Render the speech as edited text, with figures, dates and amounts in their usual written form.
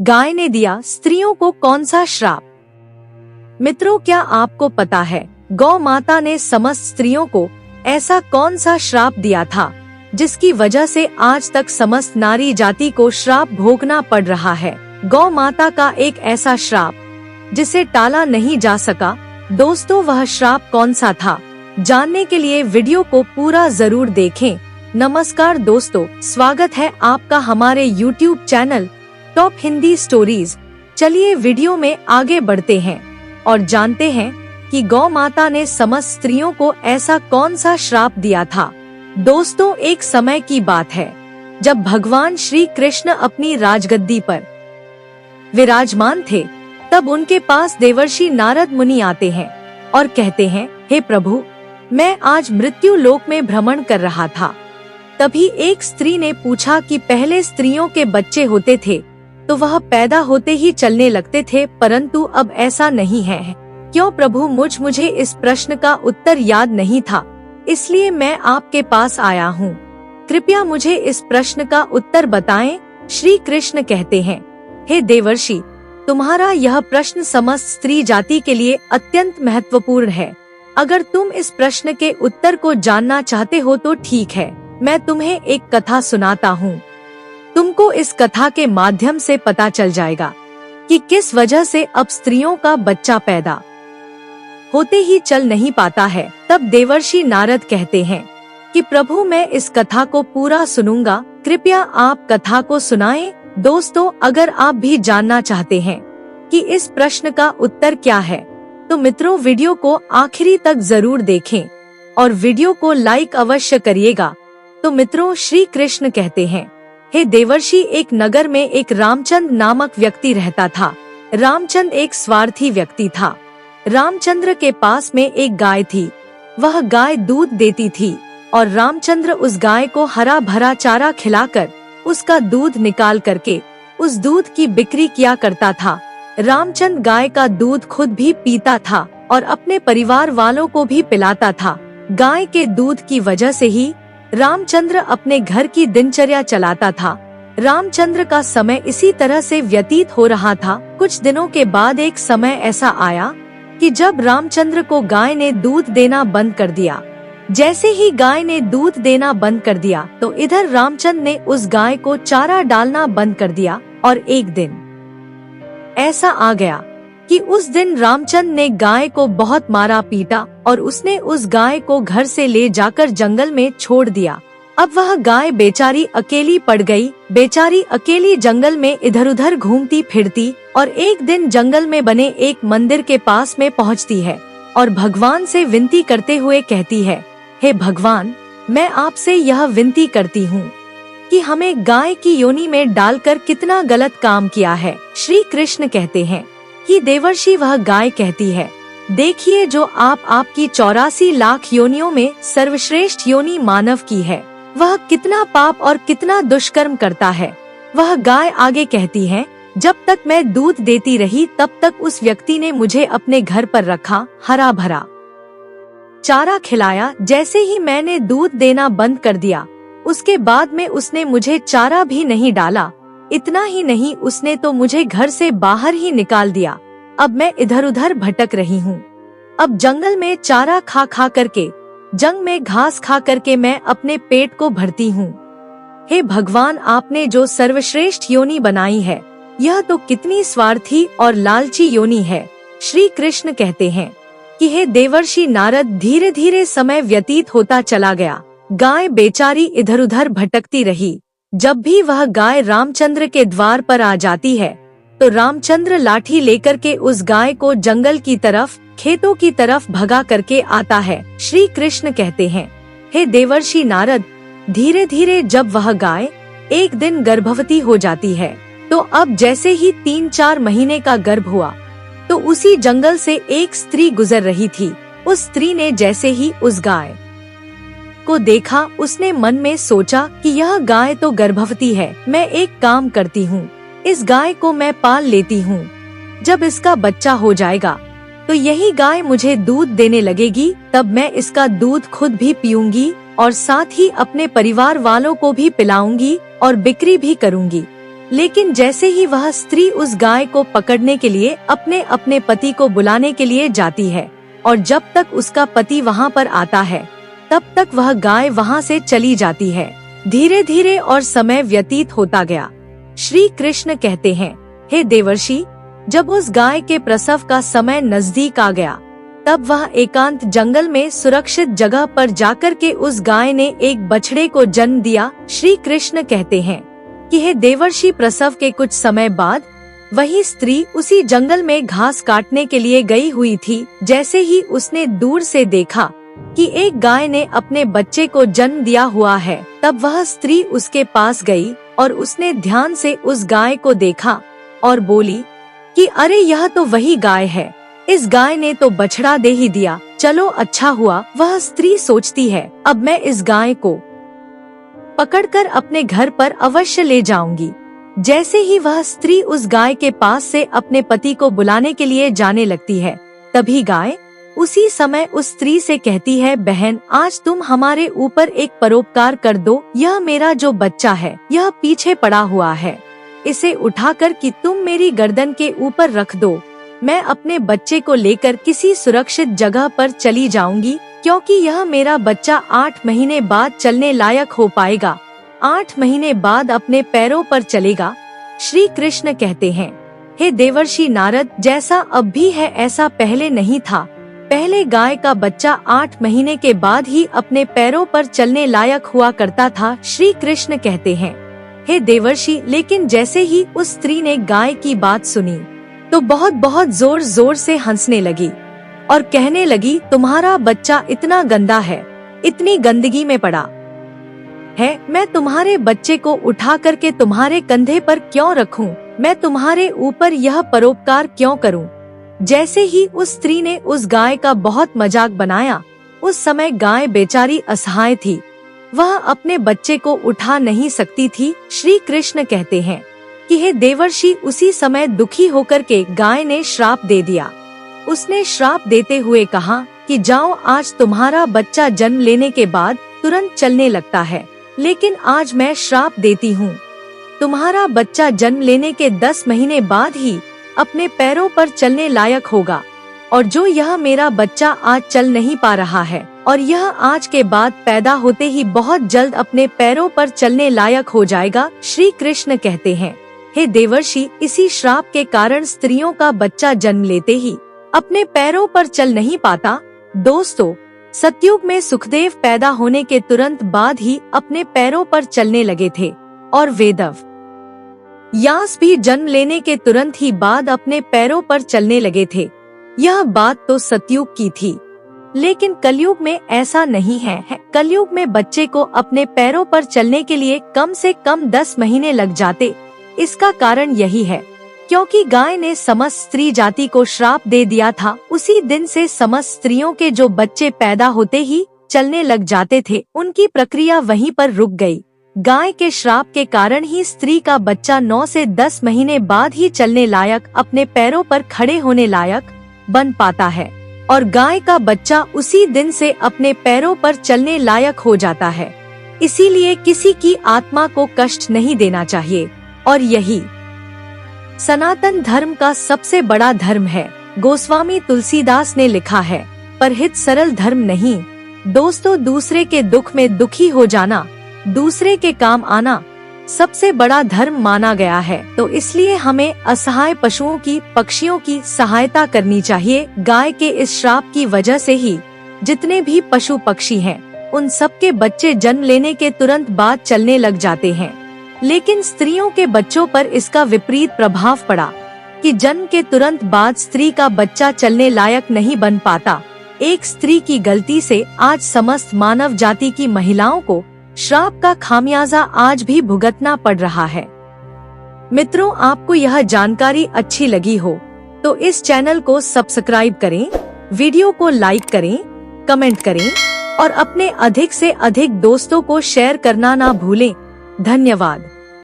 गाय ने दिया स्त्रियों को कौन सा श्राप? मित्रों, क्या आपको पता है गौ माता ने समस्त स्त्रियों को ऐसा कौन सा श्राप दिया था जिसकी वजह से आज तक समस्त नारी जाति को श्राप भोगना पड़ रहा है? गौ माता का एक ऐसा श्राप जिसे टाला नहीं जा सका। दोस्तों, वह श्राप कौन सा था? जानने के लिए वीडियो को पूरा जरूर देखें। नमस्कार दोस्तों, स्वागत है आपका हमारे YouTube channel top Hindi stories. चलिए वीडियो में आगे बढ़ते हैं और जानते हैं कि गौ माता ने समस्त स्त्रियों को ऐसा कौन सा श्राप दिया था। दोस्तों, एक समय की बात है जब भगवान श्री कृष्ण अपनी राजगद्दी पर विराजमान थे, तब उनके पास देवर्षि नारद मुनि आते हैं और कहते हैं, हे प्रभु, मैं आज मृत्यु लोक में भ्रमण कर रहा था। तभी एक स्त्री ने पूछा कि पहले स्त्रियों के बच्चे होते थे तो वह पैदा होते ही चलने लगते थे, परंतु अब ऐसा नहीं है। क्यों प्रभु? मुझे इस प्रश्न का उत्तर याद नहीं था, इसलिए मैं आपके पास आया हूँ। कृपया मुझे इस प्रश्न का उत्तर बताएं। श्री कृष्ण कहते हैं, हे देवर्षि, तुम्हारा यह प्रश्न समस्त स्त्री जाति के लिए अत्यंत महत्वपूर्ण है। अगर तुम इस प्रश्न के उत्तर को जानना चाहते हो तो ठीक है, मैं तुम्हें एक कथा सुनाता हूँ। तुमको इस कथा के माध्यम से पता चल जाएगा कि किस वजह से अब स्त्रियों का बच्चा पैदा होते ही चल नहीं पाता है। तब देवर्षि नारद कहते हैं कि प्रभु, मैं इस कथा को पूरा सुनूंगा, कृपया आप कथा को सुनाएं। दोस्तों, अगर आप भी जानना चाहते हैं कि इस प्रश्न का उत्तर क्या है, तो मित्रों वीडियो को आखिरी तक जरूर देखें और वीडियो को लाइक अवश्य करिएगा। तो मित्रों, श्री कृष्ण कहते हैं, हे देवर्षि, एक नगर में एक रामचंद्र नामक व्यक्ति रहता था। रामचंद्र एक स्वार्थी व्यक्ति था। रामचंद्र के पास में एक गाय थी। वह गाय दूध देती थी और रामचंद्र उस गाय को हरा भरा चारा खिलाकर उसका दूध निकाल करके उस दूध की बिक्री किया करता था। रामचंद्र गाय का दूध खुद भी पीता था और अपने परिवार वालों को भी पिलाता था। गाय के दूध की वजह से ही रामचंद्र अपने घर की दिनचर्या चलाता था। रामचंद्र का समय इसी तरह से व्यतीत हो रहा था। कुछ दिनों के बाद एक समय ऐसा आया कि जब रामचंद्र को गाय ने दूध देना बंद कर दिया। जैसे ही गाय ने दूध देना बंद कर दिया तो इधर रामचंद्र ने उस गाय को चारा डालना बंद कर दिया। और एक दिन ऐसा आ गया कि उस दिन रामचंद्र ने गाय को बहुत मारा पीटा और उसने उस गाय को घर से ले जाकर जंगल में छोड़ दिया। अब वह गाय बेचारी अकेली पड़ गई। बेचारी अकेली जंगल में इधर उधर घूमती फिरती और एक दिन जंगल में बने एक मंदिर के पास में पहुंचती है और भगवान से विनती करते हुए कहती है, हे भगवान, मैं आपसे यह विनती करती हूँ कि हमें गाय की योनि में डालकर कितना गलत काम किया है। श्री कृष्ण कहते हैं कि देवर्षि, वह गाय कहती है, देखिए, जो आपकी 84 लाख योनियों में सर्वश्रेष्ठ योनि मानव की है, वह कितना पाप और कितना दुष्कर्म करता है। वह गाय आगे कहती है, जब तक मैं दूध देती रही तब तक उस व्यक्ति ने मुझे अपने घर पर रखा, हरा भरा चारा खिलाया। जैसे ही मैंने दूध देना बंद कर दिया, उसके बाद में उसने मुझे चारा भी नहीं डाला। इतना ही नहीं, उसने तो मुझे घर से बाहर ही निकाल दिया। अब मैं इधर उधर भटक रही हूँ। अब जंगल में चारा खा खा करके, जंग में घास खा करके मैं अपने पेट को भरती हूँ। हे भगवान, आपने जो सर्वश्रेष्ठ योनि बनाई है, यह तो कितनी स्वार्थी और लालची योनि है। श्री कृष्ण कहते हैं कि हे देवर्षि नारद, धीरे धीरे समय व्यतीत होता चला गया। गाय बेचारी इधर उधर भटकती रही। जब भी वह गाय रामचंद्र के द्वार पर आ जाती है तो रामचंद्र लाठी लेकर के उस गाय को जंगल की तरफ, खेतों की तरफ भगा करके आता है। श्री कृष्ण कहते हैं, हे देवर्षि नारद, धीरे धीरे जब वह गाय एक दिन गर्भवती हो जाती है तो अब जैसे ही 3-4 महीने का गर्भ हुआ तो उसी जंगल से एक स्त्री गुजर रही थी। उस स्त्री ने जैसे ही उस गाय को देखा, उसने मन में सोचा कि यह गाय तो गर्भवती है, मैं एक काम करती हूँ, इस गाय को मैं पाल लेती हूँ। जब इसका बच्चा हो जाएगा तो यही गाय मुझे दूध देने लगेगी, तब मैं इसका दूध खुद भी पीऊंगी और साथ ही अपने परिवार वालों को भी पिलाऊंगी और बिक्री भी करूंगी। लेकिन जैसे ही वह स्त्री उस गाय को पकड़ने के लिए अपने अपने पति को बुलाने के लिए जाती है और जब तक उसका पति वहाँ पर आता है तब तक वह गाय वहाँ से चली जाती है। धीरे धीरे और समय व्यतीत होता गया। श्री कृष्ण कहते हैं, हे देवर्षि, जब उस गाय के प्रसव का समय नजदीक आ गया तब वह एकांत जंगल में सुरक्षित जगह पर जाकर के उस गाय ने एक बछड़े को जन्म दिया। श्री कृष्ण कहते हैं कि हे देवर्षि, प्रसव के कुछ समय बाद वही स्त्री उसी जंगल में घास काटने के लिए गई हुई थी। जैसे ही उसने दूर से देखा कि एक गाय ने अपने बच्चे को जन्म दिया हुआ है, तब वह स्त्री उसके पास गई और उसने ध्यान से उस गाय को देखा और बोली कि अरे, यह तो वही गाय है, इस गाय ने तो बछड़ा दे ही दिया, चलो अच्छा हुआ। वह स्त्री सोचती है, अब मैं इस गाय को पकड़कर अपने घर पर अवश्य ले जाऊंगी। जैसे ही वह स्त्री उस गाय के पास से अपने पति को बुलाने के लिए जाने लगती है, तभी गाय उसी समय उस स्त्री से कहती है, बहन, आज तुम हमारे ऊपर एक परोपकार कर दो। यह मेरा जो बच्चा है यह पीछे पड़ा हुआ है, इसे उठाकर कि तुम मेरी गर्दन के ऊपर रख दो। मैं अपने बच्चे को लेकर किसी सुरक्षित जगह पर चली जाऊंगी, क्योंकि यह मेरा बच्चा 8 महीने बाद चलने लायक हो पाएगा, 8 महीने बाद अपने पैरों पर चलेगा। श्री कृष्ण कहते हैं, हे देवर्षि नारद, जैसा अब भी है ऐसा पहले नहीं था। पहले गाय का बच्चा 8 महीने के बाद ही अपने पैरों पर चलने लायक हुआ करता था। श्री कृष्ण कहते हैं, हे देवर्षि, लेकिन जैसे ही उस स्त्री ने गाय की बात सुनी तो बहुत बहुत जोर जोर से हंसने लगी और कहने लगी, तुम्हारा बच्चा इतना गंदा है, इतनी गंदगी में पड़ा है, मैं तुम्हारे बच्चे को उठा करके तुम्हारे कंधे पर क्यों रखूं? मैं तुम्हारे ऊपर यह परोपकार क्यों करूं? जैसे ही उस स्त्री ने उस गाय का बहुत मजाक बनाया, उस समय गाय बेचारी असहाय थी, वह अपने बच्चे को उठा नहीं सकती थी। श्री कृष्ण कहते हैं कि हे देवर्षि, उसी समय दुखी होकर के गाय ने श्राप दे दिया। उसने श्राप देते हुए कहा कि जाओ, आज तुम्हारा बच्चा जन्म लेने के बाद तुरंत चलने लगता है, लेकिन आज मैं श्राप देती हूँ, तुम्हारा बच्चा जन्म लेने के 10 महीने बाद ही अपने पैरों पर चलने लायक होगा, और जो यह मेरा बच्चा आज चल नहीं पा रहा है और यह आज के बाद पैदा होते ही बहुत जल्द अपने पैरों पर चलने लायक हो जाएगा। श्री कृष्ण कहते हैं, हे देवर्षि, इसी श्राप के कारण स्त्रियों का बच्चा जन्म लेते ही अपने पैरों पर चल नहीं पाता। दोस्तों, सतयुग में सुखदेव पैदा होने के तुरंत बाद ही अपने पैरों पर चलने लगे थे और वेदव व्यास भी जन्म लेने के तुरंत ही बाद अपने पैरों पर चलने लगे थे। यह बात तो सतयुग की थी, लेकिन कलयुग में ऐसा नहीं है। कलयुग में बच्चे को अपने पैरों पर चलने के लिए कम से कम 10 महीने लग जाते। इसका कारण यही है क्योंकि गाय ने समस्त स्त्री जाति को श्राप दे दिया था। उसी दिन से समस्त स्त्रियों के जो बच्चे पैदा होते ही चलने लग जाते थे, उनकी प्रक्रिया वहीं पर रुक गई। गाय के श्राप के कारण ही स्त्री का बच्चा 9 से 10 महीने बाद ही चलने लायक, अपने पैरों पर खड़े होने लायक बन पाता है और गाय का बच्चा उसी दिन से अपने पैरों पर चलने लायक हो जाता है। इसीलिए किसी की आत्मा को कष्ट नहीं देना चाहिए और यही सनातन धर्म का सबसे बड़ा धर्म है। गोस्वामी तुलसीदास ने लिखा है, परहित सरल धर्म नहीं। दोस्तों, दूसरे के दुख में दुखी हो जाना, दूसरे के काम आना सबसे बड़ा धर्म माना गया है। तो इसलिए हमें असहाय पशुओं की, पक्षियों की सहायता करनी चाहिए। गाय के इस श्राप की वजह से ही जितने भी पशु पक्षी हैं, उन सबके बच्चे जन्म लेने के तुरंत बाद चलने लग जाते हैं। लेकिन स्त्रियों के बच्चों पर इसका विपरीत प्रभाव पड़ा कि जन्म के तुरंत बाद स्त्री का बच्चा चलने लायक नहीं बन पाता। एक स्त्री की गलती से आज समस्त मानव जाति की महिलाओं को श्राप का खामियाजा आज भी भुगतना पड़ रहा है। मित्रों, आपको यह जानकारी अच्छी लगी हो तो इस चैनल को सब्सक्राइब करें, वीडियो को लाइक करें, कमेंट करें और अपने अधिक से अधिक दोस्तों को शेयर करना ना भूलें। धन्यवाद।